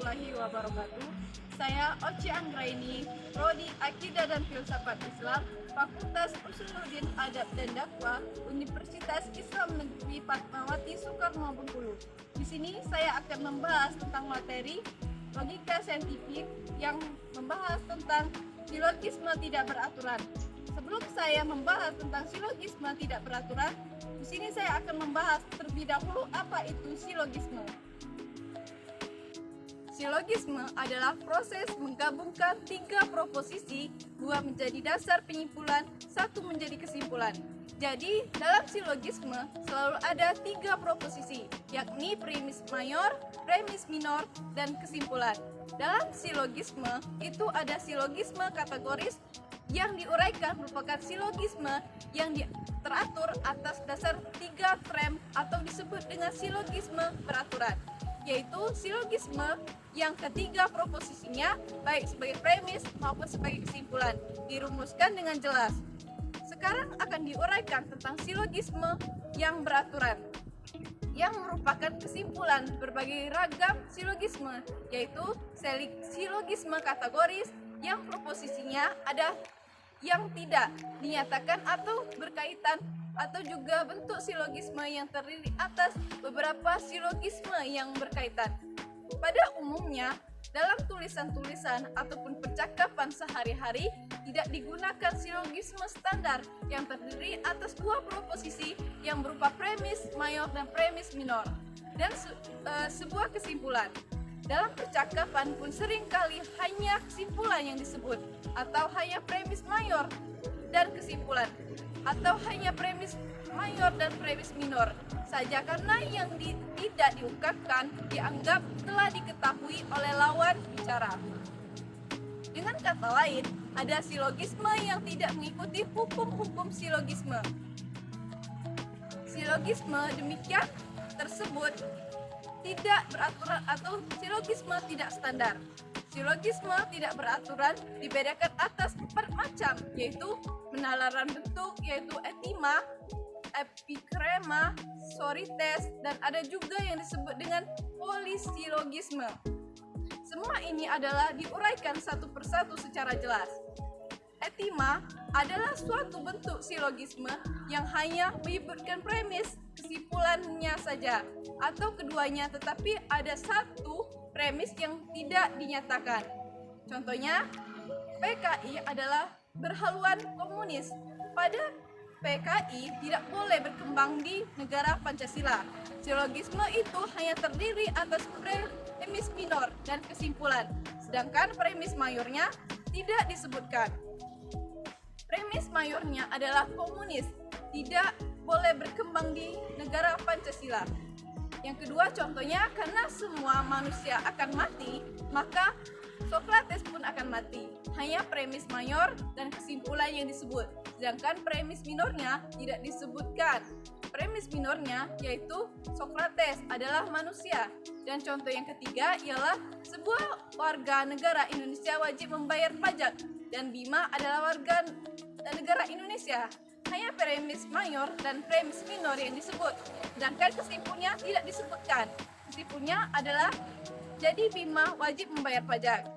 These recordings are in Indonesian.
warahmatullahi wabarakatuh. Saya Oci Anggraini, Prodi Akidah dan Filsafat Islam, Fakultas Usuluddin Adab dan Dakwah, Universitas Islam Negeri Fatmawati Soekarno Bengkulu. Di sini saya akan membahas tentang materi logika saintifik yang membahas tentang silogisme tidak beraturan. Sebelum saya membahas tentang silogisme tidak beraturan, di sini saya akan membahas terlebih dahulu apa itu silogisme. Silogisme adalah proses menggabungkan tiga proposisi, dua menjadi dasar penyimpulan, satu menjadi kesimpulan. Jadi, dalam silogisme selalu ada tiga proposisi, yakni premis mayor, premis minor, dan kesimpulan. Dalam silogisme itu ada silogisme kategoris yang diuraikan merupakan silogisme yang teratur atas dasar tiga trem atau disebut dengan silogisme beraturan, yaitu silogisme yang ketiga proposisinya baik sebagai premis maupun sebagai kesimpulan dirumuskan dengan jelas. Sekarang akan diuraikan tentang silogisme yang beraturan yang merupakan kesimpulan berbagai ragam silogisme, yaitu silogisme kategoris yang proposisinya ada yang tidak dinyatakan atau berkaitan, atau juga bentuk silogisme yang terdiri atas beberapa silogisme yang berkaitan. Pada umumnya, dalam tulisan-tulisan ataupun percakapan sehari-hari tidak digunakan silogisme standar yang terdiri atas dua proposisi yang berupa premis mayor dan premis minor dan sebuah kesimpulan. Dalam percakapan pun seringkali hanya kesimpulan yang disebut, atau hanya premis mayor dan kesimpulan, atau hanya premis mayor dan premis minor saja, karena yang tidak diungkapkan dianggap telah diketahui oleh lawan bicara. Dengan kata lain, ada silogisme yang tidak mengikuti hukum-hukum silogisme. Silogisme demikian tersebut tidak beraturan atau silogisme tidak standar. Silogisme tidak beraturan dibedakan atas 4 macam, yaitu penalaran bentuk, yaitu etima, epikrema, sorites, dan ada juga yang disebut dengan polisilogisme. Semua ini adalah diuraikan satu persatu secara jelas. Etima adalah suatu bentuk silogisme yang hanya menyebutkan premis kesimpulannya saja atau keduanya, tetapi ada satu premis yang tidak dinyatakan. Contohnya, PKI adalah berhaluan komunis. Pada PKI tidak boleh berkembang di negara Pancasila. Silogisme itu hanya terdiri atas premis minor dan kesimpulan, sedangkan premis mayornya tidak disebutkan. Premis mayornya adalah komunis, tidak boleh berkembang di negara Pancasila. Yang kedua contohnya, karena semua manusia akan mati, maka Socrates pun akan mati. Hanya premis mayor dan kesimpulan yang disebut, sedangkan premis minornya tidak disebutkan. Premis minornya yaitu Socrates adalah manusia. Dan contoh yang ketiga ialah sebuah warga negara Indonesia wajib membayar pajak, dan Bima adalah warga negara Indonesia. Hanya premis mayor dan premis minor yang disebut, sedangkan kesimpulannya tidak disebutkan. Kesimpulannya adalah jadi Bima wajib membayar pajak.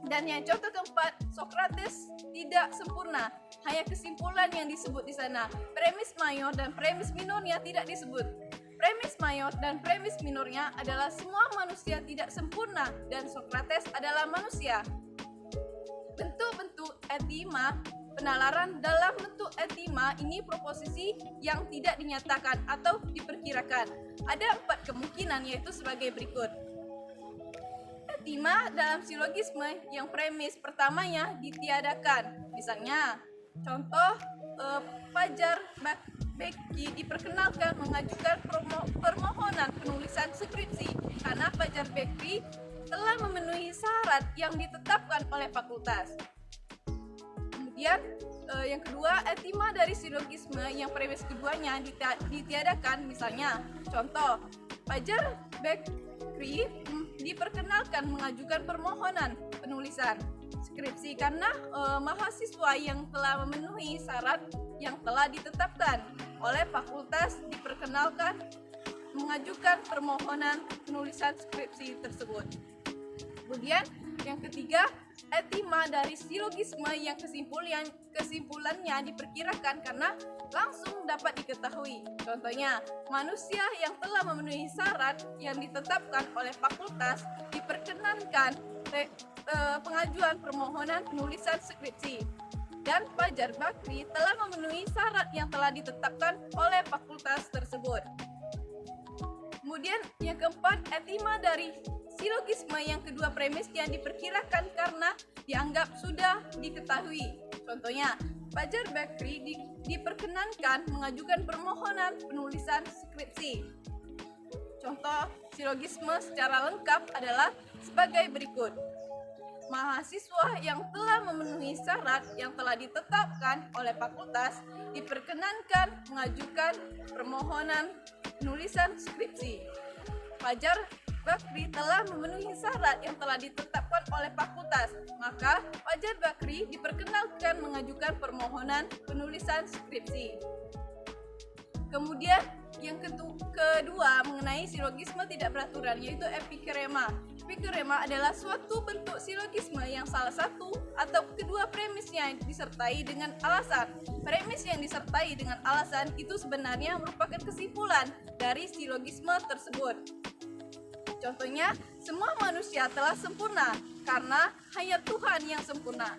Dan yang contoh keempat, Socrates tidak sempurna, hanya kesimpulan yang disebut di sana. Premis mayor dan premis minornya tidak disebut. Premis mayor dan premis minornya adalah semua manusia tidak sempurna dan Socrates adalah manusia. Bentuk-bentuk etima, penalaran dalam bentuk etima ini proposisi yang tidak dinyatakan atau diperkirakan. Ada 4 kemungkinan, yaitu sebagai berikut. Etima dalam silogisme yang premis pertamanya ditiadakan. Misalnya, contoh Fajar Beki diperkenalkan mengajukan permohonan penulisan skripsi karena Fajar Beki telah memenuhi syarat yang ditetapkan oleh fakultas. Kemudian yang kedua, etima dari silogisme yang premis keduanya ditiadakan. Misalnya, contoh Fajar Beki diperkenalkan mengajukan permohonan penulisan skripsi karena mahasiswa yang telah memenuhi syarat yang telah ditetapkan oleh fakultas diperkenalkan mengajukan permohonan penulisan skripsi tersebut. Kemudian yang ketiga, etima dari silogisme yang kesimpulannya diperkirakan karena langsung dapat diketahui. Contohnya, manusia yang telah memenuhi syarat yang ditetapkan oleh fakultas diperkenankan pengajuan permohonan penulisan skripsi. Dan Fajar Bakri telah memenuhi syarat yang telah ditetapkan oleh fakultas tersebut. Kemudian yang keempat, etima dari silogisme yang kedua premisnya diperkirakan karena dianggap sudah diketahui. Contohnya, Fajar Bakri diperkenankan mengajukan permohonan penulisan skripsi. Contoh silogisme secara lengkap adalah sebagai berikut. Mahasiswa yang telah memenuhi syarat yang telah ditetapkan oleh fakultas diperkenankan mengajukan permohonan penulisan skripsi. Fajar Bakri telah memenuhi syarat yang telah ditetapkan oleh fakultas, maka Fajar Bakri diperkenankan mengajukan permohonan penulisan skripsi. Kemudian yang kedua mengenai silogisme tidak beraturan, yaitu epikrema. Epikrema adalah suatu bentuk silogisme yang salah satu atau kedua premisnya disertai dengan alasan. Premis yang disertai dengan alasan itu sebenarnya merupakan kesimpulan dari silogisme tersebut. Contohnya, semua manusia telah sempurna karena hanya Tuhan yang sempurna.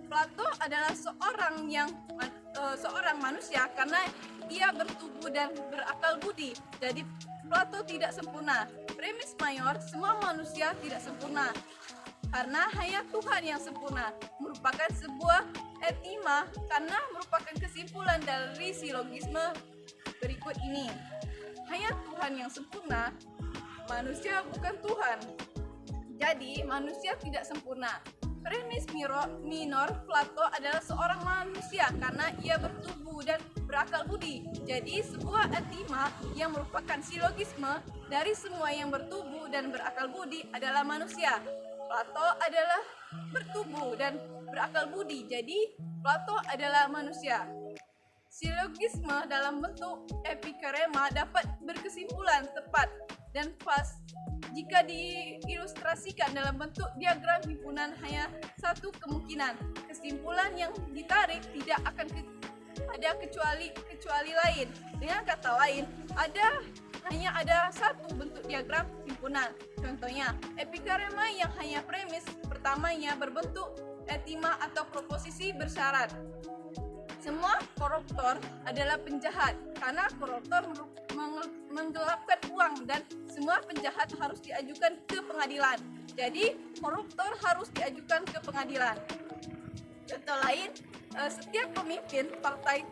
Plato adalah seorang manusia karena ia bertubuh dan berakal budi. Jadi Plato tidak sempurna. Premis mayor, semua manusia tidak sempurna karena hanya Tuhan yang sempurna, merupakan sebuah etima karena merupakan kesimpulan dari silogisme berikut ini. Hanya Tuhan yang sempurna, manusia bukan Tuhan. Jadi manusia tidak sempurna. Premis minor Plato adalah seorang manusia karena ia bertubuh dan berakal budi. Jadi sebuah etima yang merupakan silogisme dari semua yang bertubuh dan berakal budi adalah manusia. Plato adalah bertubuh dan berakal budi. Jadi Plato adalah manusia. Silogisme dalam bentuk epikrema dapat berkesimpulan tepat dan pas jika diilustrasikan dalam bentuk diagram himpunan hanya satu kemungkinan. Kesimpulan yang ditarik tidak akan ada kecuali lain. Dengan kata lain, hanya ada satu bentuk diagram himpunan. Contohnya, epikrema yang hanya premis pertamanya berbentuk etima atau proposisi bersyarat. Semua koruptor adalah penjahat karena koruptor menggelapkan uang dan semua penjahat harus diajukan ke pengadilan. Jadi koruptor harus diajukan ke pengadilan. Contoh lain, setiap pemimpin partai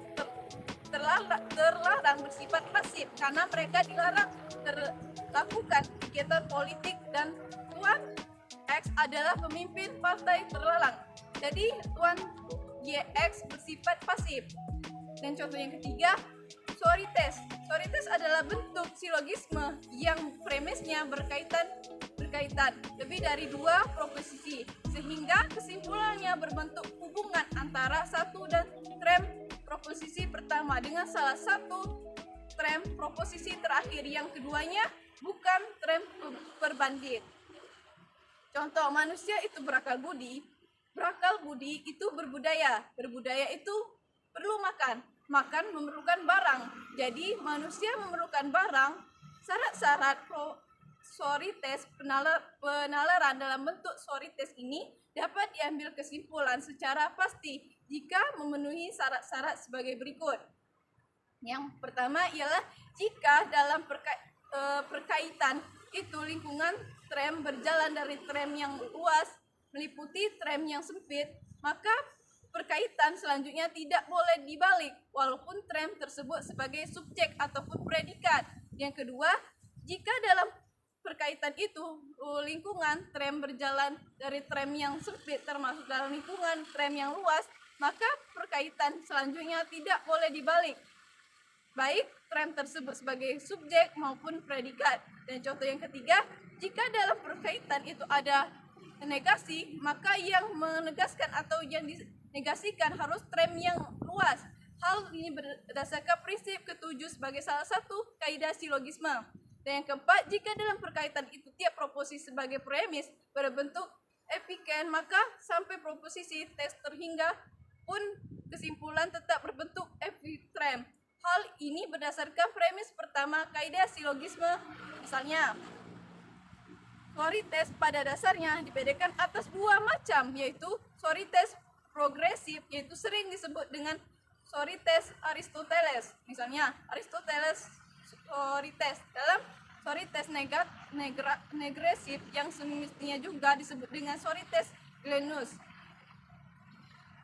terlarang bersifat pasif karena mereka dilarang melakukan kegiatan politik dan Tuan X adalah pemimpin partai terlarang. Jadi Tuan YX bersifat pasif. Dan contoh yang ketiga, sorites. Sorites adalah bentuk silogisme yang premisnya berkaitan lebih dari dua proposisi sehingga kesimpulannya berbentuk hubungan antara satu dan trem proposisi pertama dengan salah satu trem proposisi terakhir yang keduanya bukan trem perbanding. Contoh, manusia itu berakal budi itu berbudaya. Berbudaya itu perlu makan. Makan memerlukan barang. Jadi manusia memerlukan barang. Syarat-syarat sorites penalaran dalam bentuk sorites ini dapat diambil kesimpulan secara pasti jika memenuhi syarat-syarat sebagai berikut. Yang pertama ialah jika dalam perkaitan itu lingkungan trem berjalan dari trem yang luas meliputi trem yang sempit, maka perkaitan selanjutnya tidak boleh dibalik walaupun trem tersebut sebagai subjek ataupun predikat. Yang kedua, jika dalam perkaitan itu lingkungan trem berjalan dari trem yang sempit termasuk dalam lingkungan trem yang luas, maka perkaitan selanjutnya tidak boleh dibalik, baik trem tersebut sebagai subjek maupun predikat. Dan contoh yang ketiga, jika dalam perkaitan itu ada negasi, maka yang menegaskan atau yang dinegasikan harus trem yang luas. Hal ini berdasarkan prinsip ketujuh sebagai salah satu kaidah silogisme. Dan yang keempat, jika dalam perkaitan itu tiap proposisi sebagai premis berbentuk epiken, maka sampai proposisi tes terhingga pun kesimpulan tetap berbentuk epitrem. Hal ini berdasarkan premis pertama kaidah silogisme. Misalnya, sorites pada dasarnya dibedakan atas dua macam, yaitu sorites progresif, yaitu sering disebut dengan sorites Aristoteles. Misalnya, Aristoteles sorites. Dalam sorites negresif yang semestinya juga disebut dengan sorites Glenus.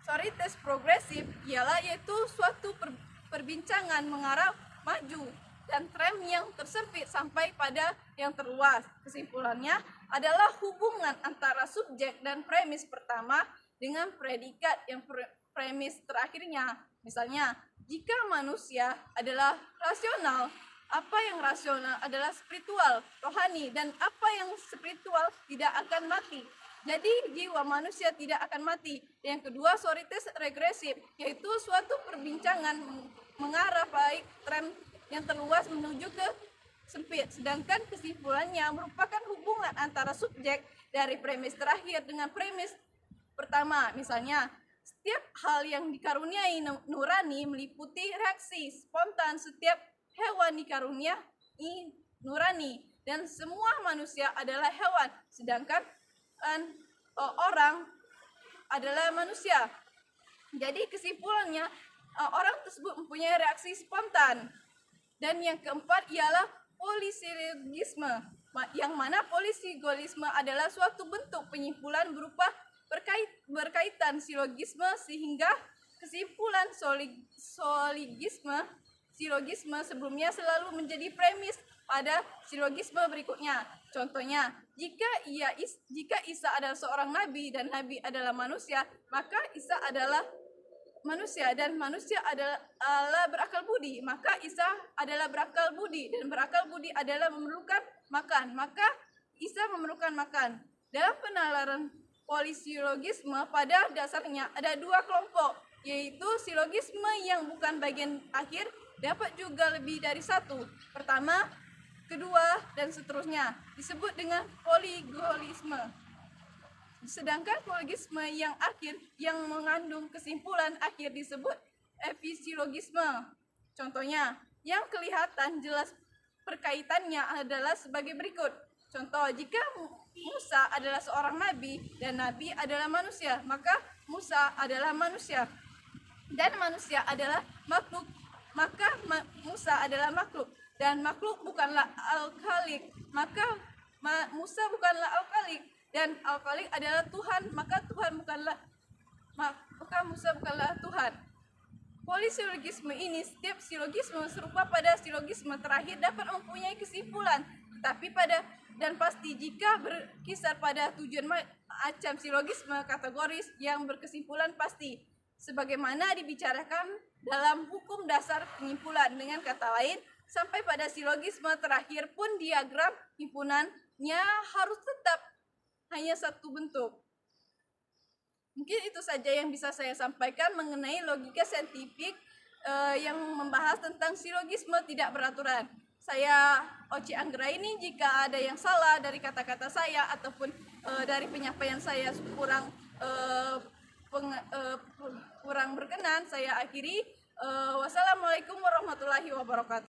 Sorites progresif ialah yaitu suatu perbincangan mengarah maju dan tram yang tersempit sampai pada yang terluas. Kesimpulannya adalah hubungan antara subjek dan premis pertama dengan predikat yang premis terakhirnya. Misalnya, jika manusia adalah rasional, apa yang rasional adalah spiritual, rohani, dan apa yang spiritual tidak akan mati. Jadi jiwa manusia tidak akan mati. Yang kedua, sorites regresif, yaitu suatu perbincangan mengarah baik tren yang terluas menuju ke sempit. Sedangkan kesimpulannya merupakan hubungan antara subjek dari premis terakhir dengan premis pertama. Misalnya, setiap hal yang dikaruniai nurani meliputi reaksi spontan. Setiap hewan dikaruniai nurani dan semua manusia adalah hewan. Sedangkan orang adalah manusia. Jadi kesimpulannya orang tersebut mempunyai reaksi spontan. Dan yang keempat ialah polisilogisme, yang mana polisilogisme adalah suatu bentuk penyimpulan berupa berkaitan silogisme sehingga kesimpulan silogisme sebelumnya selalu menjadi premis pada silogisme berikutnya. Contohnya, jika Isa adalah seorang nabi dan nabi adalah manusia, maka Isa adalah manusia dan manusia adalah berakal budi, maka Isa adalah berakal budi dan berakal budi adalah memerlukan makan, maka Isa memerlukan makan. Dalam penalaran polisilogisme pada dasarnya ada dua kelompok, yaitu silogisme yang bukan bagian akhir dapat juga lebih dari satu. Pertama, kedua, dan seterusnya disebut dengan poligolisme. Sedangkan poligisme yang akhir yang mengandung kesimpulan akhir disebut efisiologisme. Contohnya, yang kelihatan jelas perkaitannya adalah sebagai berikut. Contoh, jika Musa adalah seorang nabi dan nabi adalah manusia, maka Musa adalah manusia dan manusia adalah makhluk, maka Musa adalah makhluk dan makhluk bukanlah al-khaliq, maka Musa bukanlah al-khaliq dan al-khaliq adalah Tuhan, maka Musa bukanlah Tuhan. Polisilogisme ini, setiap silogisme serupa pada silogisme terakhir dapat mempunyai kesimpulan, tapi pasti jika berkisar pada tujuan macam silogisme kategoris yang berkesimpulan pasti, sebagaimana dibicarakan dalam hukum dasar penyimpulan. Dengan kata lain, sampai pada silogisme terakhir pun diagram himpunannya harus tetap hanya satu bentuk. Mungkin itu saja yang bisa saya sampaikan mengenai logika saintifik yang membahas tentang silogisme tidak beraturan. Saya Oci Anggraini, jika ada yang salah dari kata-kata saya ataupun dari penyampaian saya kurang berkenan, saya akhiri. Wassalamualaikum warahmatullahi wabarakatuh.